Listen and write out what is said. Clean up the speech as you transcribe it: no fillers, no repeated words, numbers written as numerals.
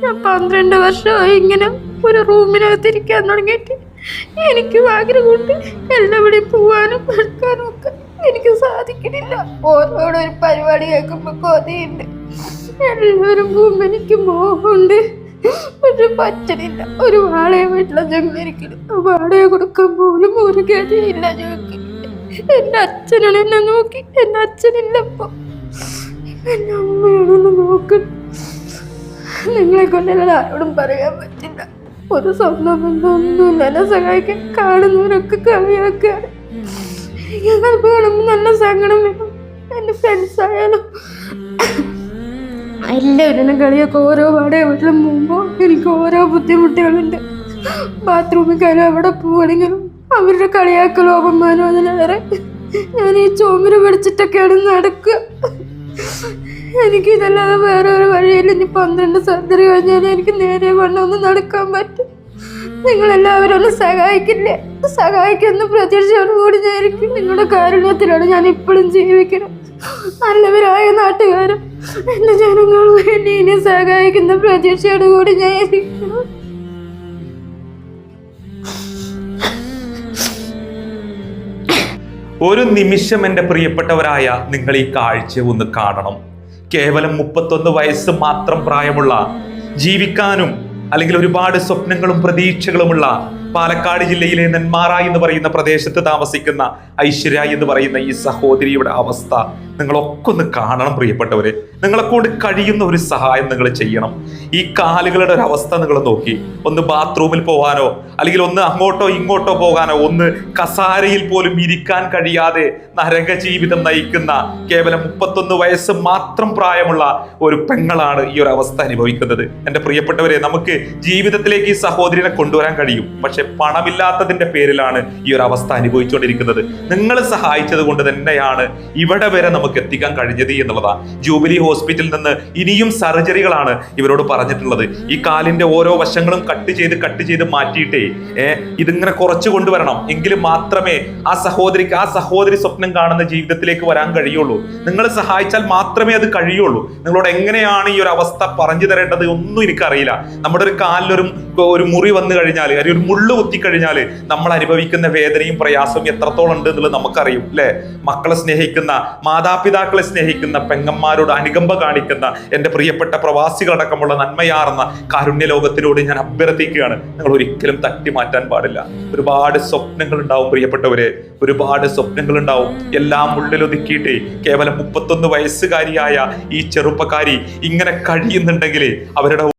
ഞാൻ 12 വർഷമായി ഇങ്ങനെ ഒരു റൂമിനകത്തിരിക്കാൻ തുടങ്ങിയിട്ട്. എനിക്ക് ആഗ്രഹമുണ്ട് എല്ലാവിടെയും പോവാനും എടുക്കാനും ഒക്കെ. എനിക്ക് സാധിക്കണില്ല. ഓരോരോ പരിപാടി കേൾക്കുമ്പോൾ കൊതിയുണ്ട്. എല്ലാവരും പോകുമ്പോൾ എനിക്ക് മോഹമുണ്ട്. പക്ഷെ പറ്റണില്ല. ഒരു വാടക വീട്ടിലെ ജന്മരിക്കണം. വാടക കൊടുക്കാൻ പോലും ഒരു ഗതിയില്ല ഞങ്ങൾക്ക്. എൻ്റെ അച്ഛനാണ് എന്നെ നോക്കി. എൻ്റെ അച്ഛനില്ലപ്പോ. എൻ്റെ അമ്മയാണ് എന്നെ നോക്കുന്നത്. നിങ്ങളെ കൊണ്ടെല്ലാം ആരോടും പറയാൻ പറ്റില്ല. ഒരു സ്വന്തം ബന്ധമൊന്നുമില്ല എന്നെ സഹായിക്കാൻ. കാണുന്നവരൊക്കെ കളിയാക്കാണ്. ഞങ്ങൾ കാണുമ്പോൾ നല്ല സങ്കടം വരും. എൻ്റെ ഫ്രണ്ട്സ് ആയാലും എല്ലാവരും കളിയൊക്കെ ഓരോ വാടക വീട്ടിലും പോകുമ്പോൾ എനിക്ക് ഓരോ ബുദ്ധിമുട്ടുകളുണ്ട്. ബാത്റൂമിൽ കയറും എവിടെ പോവുകയാണെങ്കിലും അവരുടെ കളിയാക്കലോ അപമാനോ അതിലേറെ ഞാൻ ഈ ചുമര് പിടിച്ചിട്ടൊക്കെയാണ് നടക്കുക. എനിക്കിതല്ലാതെ വേറെ ഒരു വഴിയില്ല. ഇനി 12 സർജറി കഴിഞ്ഞാൽ എനിക്ക് നേരെ വണ്ണമൊന്ന് നടക്കാൻ പറ്റും. നിങ്ങളെല്ലാവരും ഒന്ന് സഹായിക്കില്ലേ? സഹായിക്കുന്ന പ്രതീക്ഷയോടുകൂടി ഞാനിരിക്കും. നിങ്ങളുടെ കാരുണ്യത്തിലാണ് ഞാൻ ഇപ്പോഴും ജീവിക്കണം. നല്ലവരായ നാട്ടുകാരും എൻ്റെ ജനങ്ങളും എന്നെ ഇനി സഹായിക്കുന്ന പ്രതീക്ഷയോടുകൂടി ഞാൻ ഇരിക്കണം. ഒരു നിമിഷം എൻ്റെ പ്രിയപ്പെട്ടവരായ നിങ്ങൾ ഈ കാഴ്ച ഒന്ന് കാണണം. കേവലം 31 വയസ്സ് മാത്രം പ്രായമുള്ള, ജീവിക്കാനും അല്ലെങ്കിൽ ഒരുപാട് സ്വപ്നങ്ങളും പ്രതീക്ഷകളുമുള്ള പാലക്കാട് ജില്ലയിലെ നെന്മാറ എന്ന് പറയുന്ന പ്രദേശത്ത് താമസിക്കുന്ന ഐശ്വര്യ എന്ന് പറയുന്ന ഈ സഹോദരിയുടെ അവസ്ഥ നിങ്ങളൊക്കെ ഒന്ന് കാണണം പ്രിയപ്പെട്ടവരെ. നിങ്ങളെക്കൊണ്ട് കഴിയുന്ന ഒരു സഹായം നിങ്ങൾ ചെയ്യണം. ഈ കാലുകളുടെ ഒരു അവസ്ഥ നിങ്ങൾ നോക്കി. ഒന്ന് ബാത്റൂമിൽ പോകാനോ അല്ലെങ്കിൽ ഒന്ന് അങ്ങോട്ടോ ഇങ്ങോട്ടോ പോകാനോ, ഒന്ന് കസാരയിൽ പോലും ഇരിക്കാൻ കഴിയാതെ നരക ജീവിതം നയിക്കുന്ന കേവലം 31 വയസ്സ് മാത്രം പ്രായമുള്ള ഒരു പെങ്ങളാണ് ഈ ഒരു അവസ്ഥ അനുഭവിക്കുന്നത്. എൻ്റെ പ്രിയപ്പെട്ടവരെ, നമുക്ക് ജീവിതത്തിലേക്ക് ഈ സഹോദരിനെ കൊണ്ടുവരാൻ കഴിയും. പക്ഷെ പണമില്ലാത്തതിന്റെ പേരിലാണ് ഈ ഒരു അവസ്ഥ അനുഭവിച്ചുകൊണ്ടിരിക്കുന്നത്. നിങ്ങൾ സഹായിച്ചത് കൊണ്ട് തന്നെയാണ് ഇവിടെ വരെ നമുക്ക് എത്തിക്കാൻ കഴിഞ്ഞത് എന്നുള്ളതാണ്. ജൂബിലി ഹോസ്പിറ്റലിൽ നിന്ന് ഇനിയും സർജറികളാണ് ഇവരോട് പറഞ്ഞിട്ടുള്ളത്. ഈ കാലിന്റെ ഓരോ വശങ്ങളും കട്ട് ചെയ്ത് മാറ്റിയിട്ടേ ഇതിങ്ങനെ കുറച്ചു കൊണ്ടുവരണം. എങ്കിലും മാത്രമേ ആ സഹോദരി സ്വപ്നം കാണുന്ന ജീവിതത്തിലേക്ക് വരാൻ കഴിയുള്ളൂ. നിങ്ങൾ സഹായിച്ചാൽ മാത്രമേ അത് കഴിയുള്ളൂ. നിങ്ങളോട് എങ്ങനെയാണ് ഈ ഒരു അവസ്ഥ പറഞ്ഞു തരേണ്ടത് ഒന്നും എനിക്കറിയില്ല. നമ്മുടെ ഒരു കാലിലൊരു മുറി വന്നു കഴിഞ്ഞാൽ, അല്ലെങ്കിൽ ഒരു മുള്ളു കുത്തിക്കഴിഞ്ഞാൽ നമ്മൾ അനുഭവിക്കുന്ന വേദനയും പ്രയാസവും എത്രത്തോളം ഉണ്ട് എന്നുള്ളത് നമുക്കറിയും അല്ലെ? മക്കളെ സ്നേഹിക്കുന്ന, മാതാപിതാക്കളെ സ്നേഹിക്കുന്ന, പെങ്ങന്മാരോട് അനുകമ്പ കാണിക്കുന്ന എൻ്റെ പ്രിയപ്പെട്ട പ്രവാസികളടക്കമുള്ള നന്മയാർന്ന കാരുണ്യ ലോകത്തിലൂടെ ഞാൻ അഭ്യർത്ഥിക്കുകയാണ്, നിങ്ങൾ ഒരിക്കലും തട്ടി മാറ്റാൻ പാടില്ല. ഒരുപാട് സ്വപ്നങ്ങൾ ഉണ്ടാവും പ്രിയപ്പെട്ടവരെ, ഒരുപാട് സ്വപ്നങ്ങൾ ഉണ്ടാവും. എല്ലാം ഉള്ളിലൊതുക്കിയിട്ട് കേവലം 31 വയസ്സുകാരിയായ ഈ ചെറുപ്പക്കാരി ഇങ്ങനെ കഴിയുന്നുണ്ടെങ്കിൽ അവരുടെ